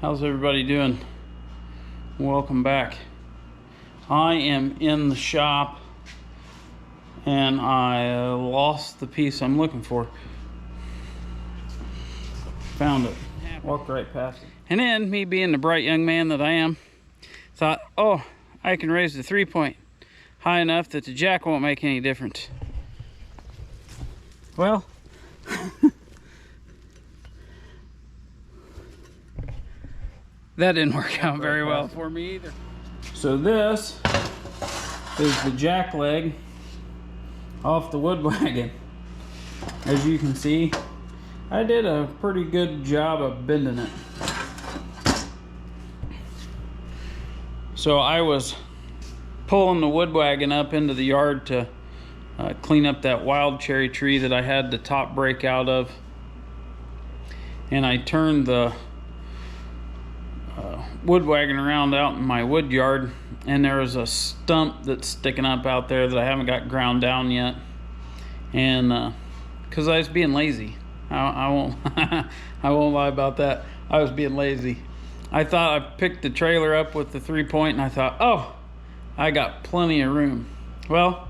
How's everybody doing? Welcome back. I am in the shop and I lost the piece I'm looking for. Found it. Walked right past it. And then, me being the bright young man that I am, thought, oh, I can raise the 3-point high enough that the jack won't make any difference. Well, that didn't work out very well for me either. So this is the jack leg off the wood wagon. As you can see, I did a pretty good job of bending it. So I was pulling the wood wagon up into the yard to clean up that wild cherry tree that I had the top break out of. And I turned the wood wagon around out in my wood yard, and there was a stump that's sticking up out there that I haven't got ground down yet. And because I was being lazy, I won't I won't lie about that. I was being lazy. I thought I picked the trailer up with the 3-point, and I thought, oh, I got plenty of room. Well,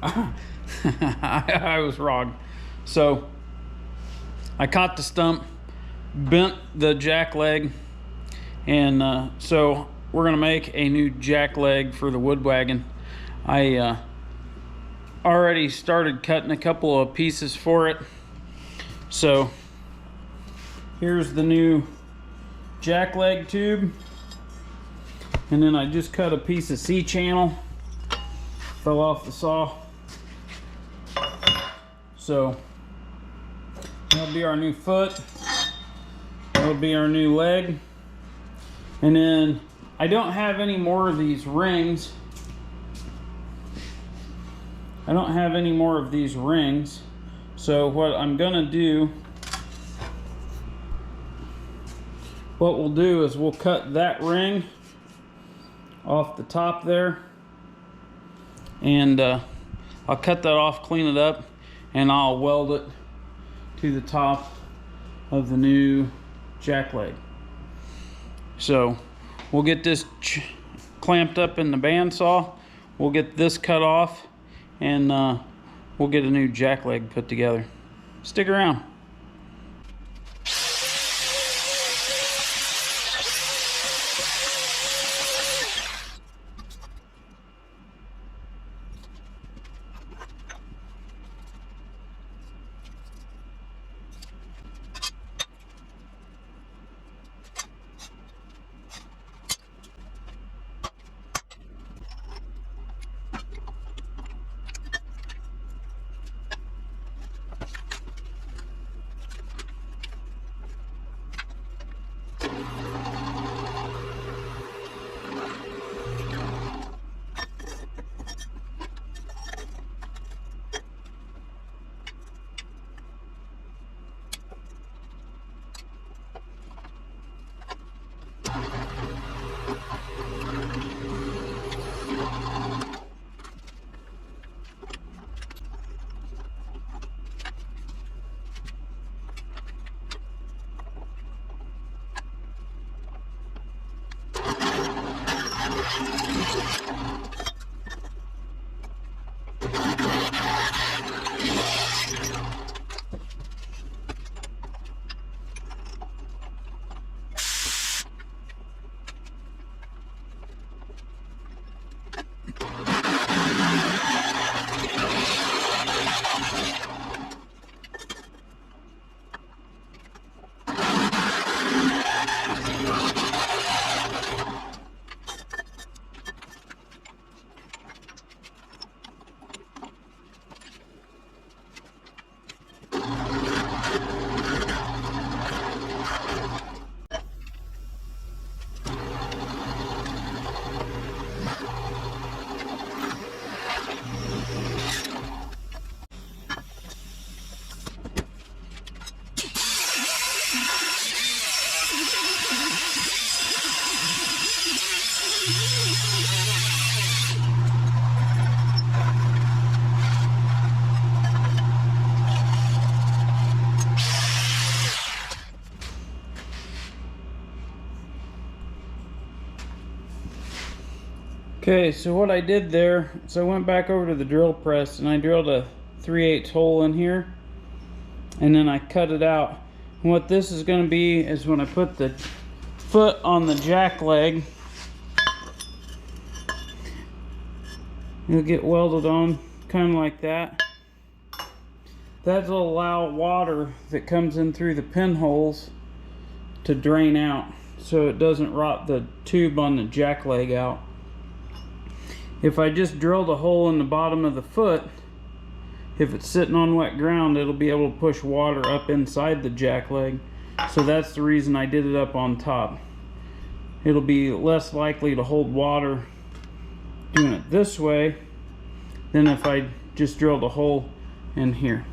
I was wrong. So I caught the stump, bent the jack leg, and so we're gonna make a new jack leg for the wood wagon. I already started cutting a couple of pieces for it. So here's the new jack leg tube, and then I just cut a piece of C-channel, fell off the saw. So that'll be our new foot, that'll be our new leg. And then I don't have any more of these rings. I don't have any more of these rings. So what I'm gonna do, what we'll do is we'll cut that ring off the top there, and I'll cut that off, clean it up, and I'll weld it to the top of the new jack leg. So we'll get this clamped up in the bandsaw, we'll get this cut off, and we'll get a new jack leg put together. Stick around. Okay, so what I did there is I went back over to the drill press and I drilled a 3/8 hole in here, and then I cut it out. And what this is going to be is when I put the foot on the jack leg, it'll get welded on kind of like that. That'll allow water that comes in through the pinholes to drain out, so it doesn't rot the tube on the jack leg out. If I just drilled a hole in the bottom of the foot, if it's sitting on wet ground, it'll be able to push water up inside the jack leg. So that's the reason I did it up on top. It'll be less likely to hold water doing it this way than if I just drilled a hole in here.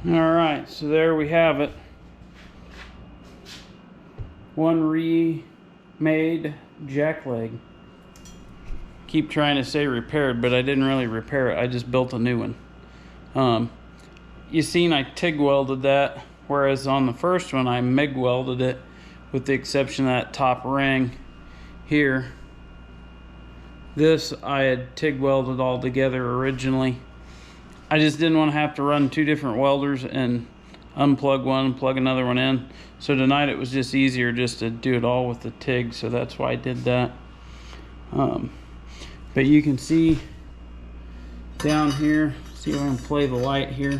Alright, so there we have it. One remade jack leg. Keep trying to say repaired, but I didn't really repair it. I just built a new one. You seen I TIG welded that, whereas on the first one I MIG welded it, with the exception of that top ring here. This I had TIG welded all together originally. I just didn't want to have to run two different welders and unplug one and plug another one in. So tonight it was just easier just to do it all with the TIG, so that's why I did that. But you can see down here, see if I can play the light here.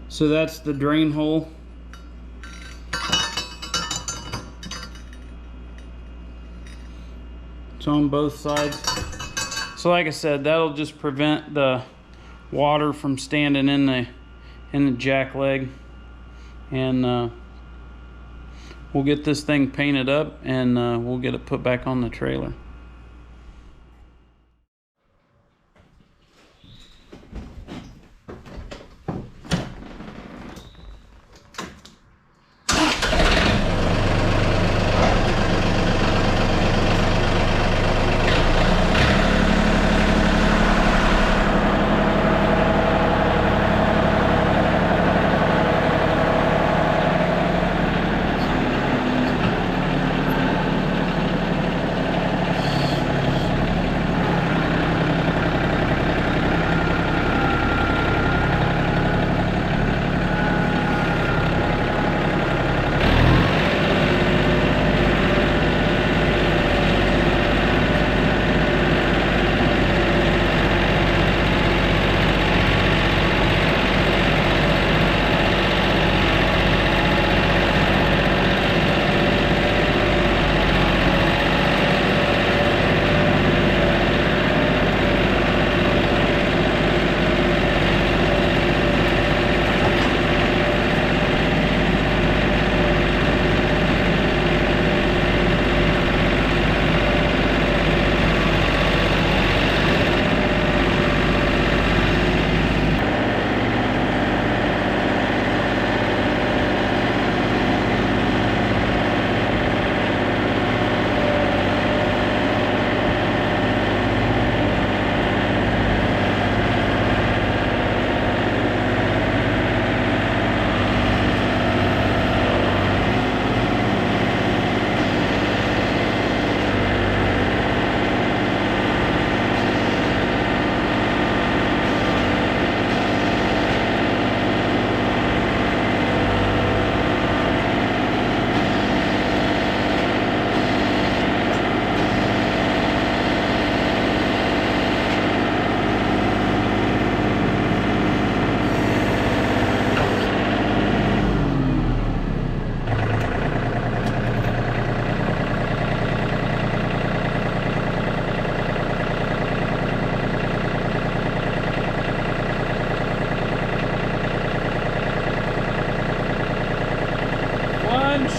So that's the drain hole. It's on both sides. So like I said, that'll just prevent the water from standing in the jack leg. And we'll get this thing painted up and we'll get it put back on the trailer.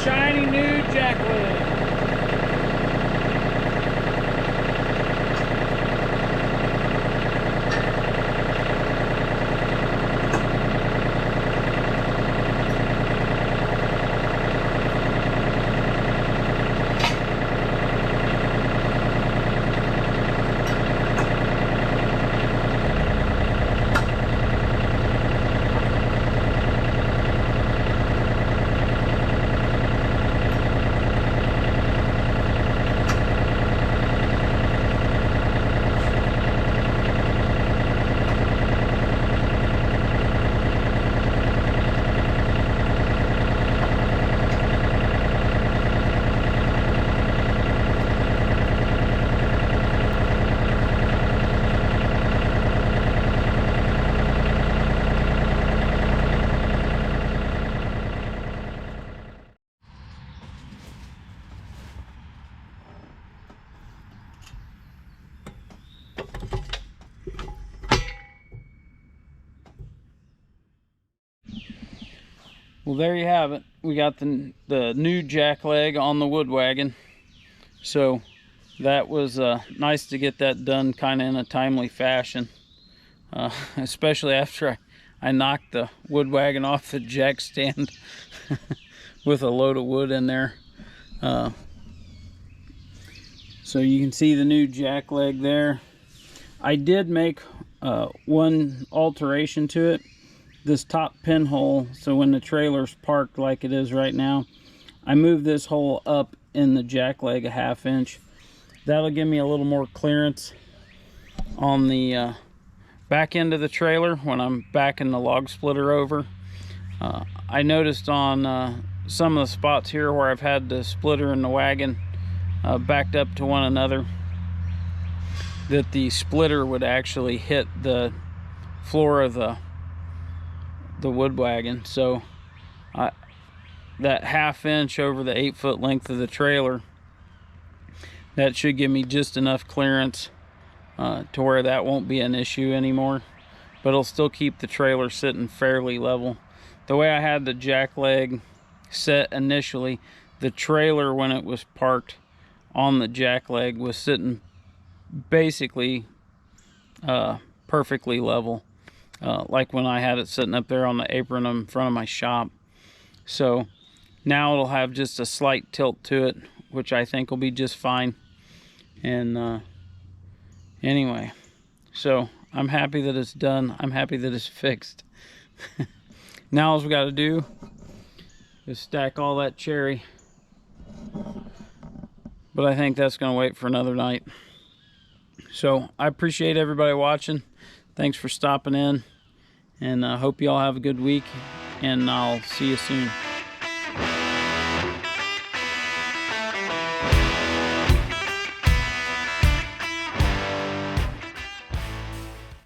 shiny new jack leg. Well, there you have it. We got the new jack leg on the wood wagon. So that was nice to get that done kind of in a timely fashion, especially after I knocked the wood wagon off the jack stand with a load of wood in there. So you can see the new jack leg there. I did make one alteration to it. This top pinhole, so when the trailer's parked like it is right now, I moved this hole up in the jack leg a 1/2 inch. That'll give me a little more clearance on the back end of the trailer when I'm backing the log splitter over. I noticed on some of the spots here where I've had the splitter and the wagon backed up to one another, that the splitter would actually hit the floor of the wood wagon. So that 1/2 inch over the 8-foot length of the trailer, that should give me just enough clearance to where that won't be an issue anymore, but it'll still keep the trailer sitting fairly level. The way I had the jack leg set initially, the trailer, when it was parked on the jack leg, was sitting basically perfectly level. Like when I had it sitting up there on the apron in front of my shop. So now it'll have just a slight tilt to it, which I think will be just fine. And anyway, so I'm happy that it's done. I'm happy that it's fixed. Now all we got to do is stack all that cherry. But I think that's going to wait for another night. So I appreciate everybody watching. Thanks for stopping in, and I hope you all have a good week, and I'll see you soon.